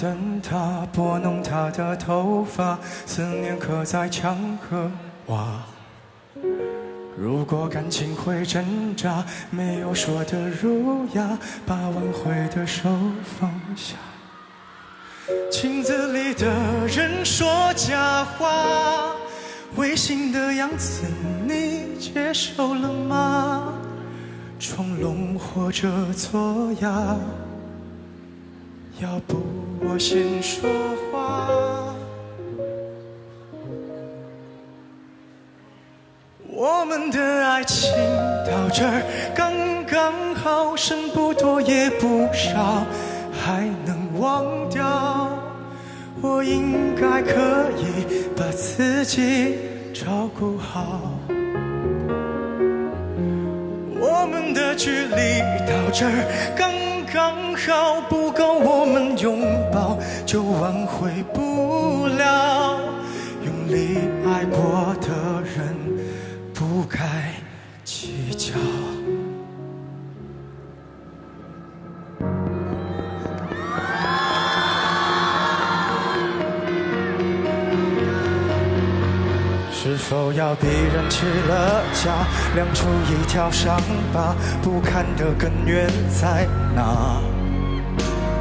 等他，拨弄他的头发，思念刻在墙和瓦。如果感情会挣扎，没有说的儒雅，把挽回的手放下。镜子里的人说假话，违心的样子你接受了吗？装聋或者作哑，要不我先说话。我们的爱情到这儿刚刚好，剩不多也不少，还能忘掉。我应该可以把自己照顾好。我们的距离到这儿刚刚好，不够我们拥抱就挽回不了。用力爱过的人不该计较。是否要逼人起了家，亮出一条伤疤，不堪的根源在哪？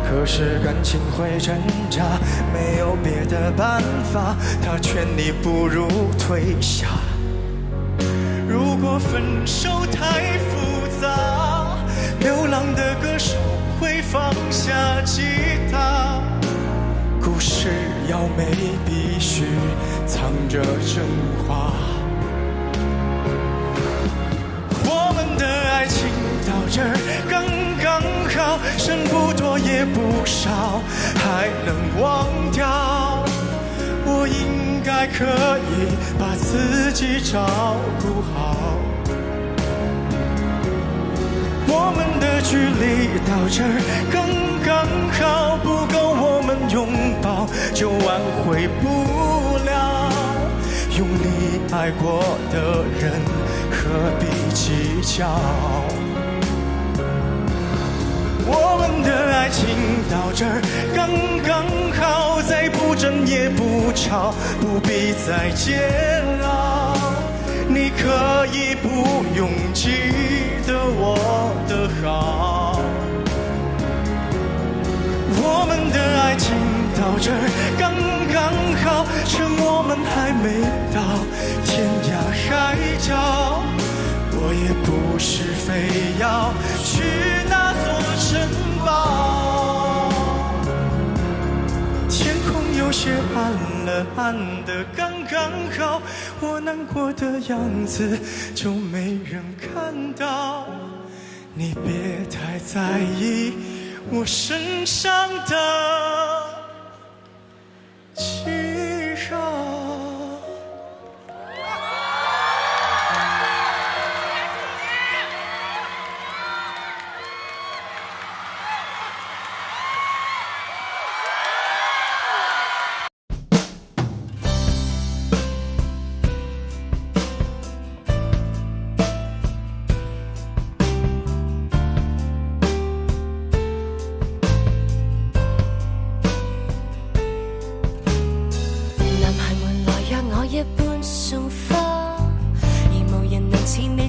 可是感情会挣扎，没有别的办法，他劝你不如退下。如果分手太复杂，流浪的歌手会放下吉他。故事要美必须藏着真话。我们的爱情到这儿刚刚好，剩不多也不少，还能忘掉。我应该可以把自己照顾好。我们的距离到这儿刚刚好，不够我们拥抱就挽回不了。用力爱过的人何必计较？我们的爱情到这儿刚刚好，再不争也不吵，不必再煎熬。你可以不用记得我的好。我们的爱情到这儿刚刚好，趁我们还没到天涯海角。我也不是非要去那座城堡。天空有些暗了，暗得刚刚好，我难过的样子就没人看到。你别太在意我身上的记号。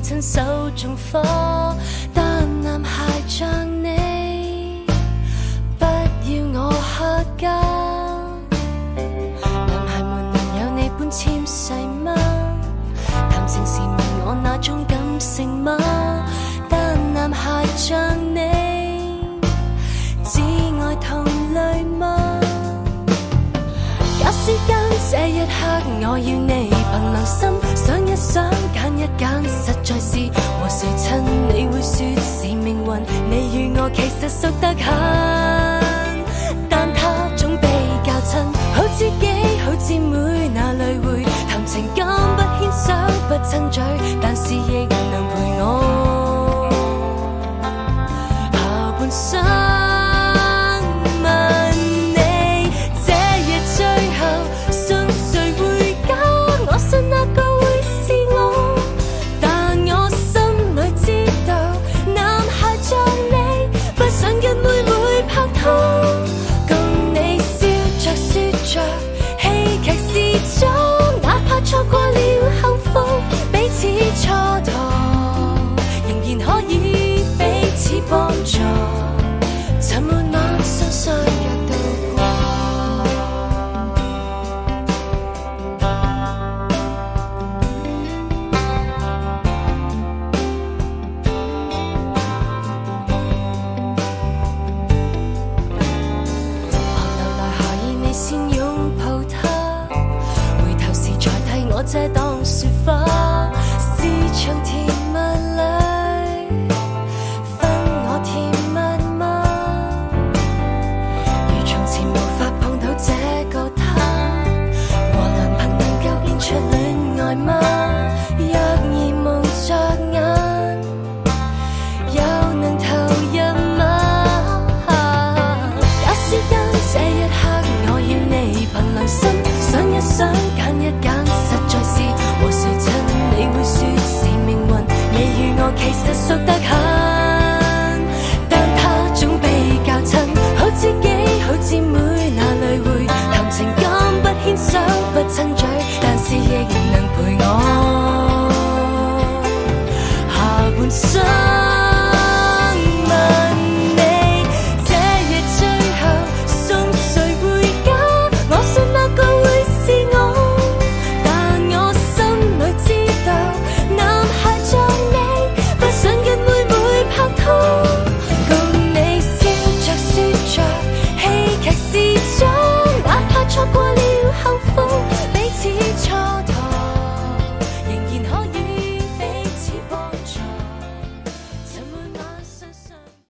親手縱火，但男孩像你，不要我客家。男孩們能有你般纖細嗎？談情時問我那種感性嗎？但男孩像你，只愛同類嗎？假使間這一刻我要你憑良心想一想揀一揀，實在是和誰親你會說是命運。你與我其實熟得很，但他總比較親，好知己好姊妹哪裏會談情感不牽手不親嘴，但是亦能陪我下半生。共你說謊，是場甜蜜裏分我甜蜜嗎？如從前無法碰到這個他，和良朋能夠變出戀愛嗎？若然蒙着眼，又能投入嗎？假使因這一刻我要你憑良心想一想揀一揀，實在是和誰襯你會說是命運，你與我其實熟得很。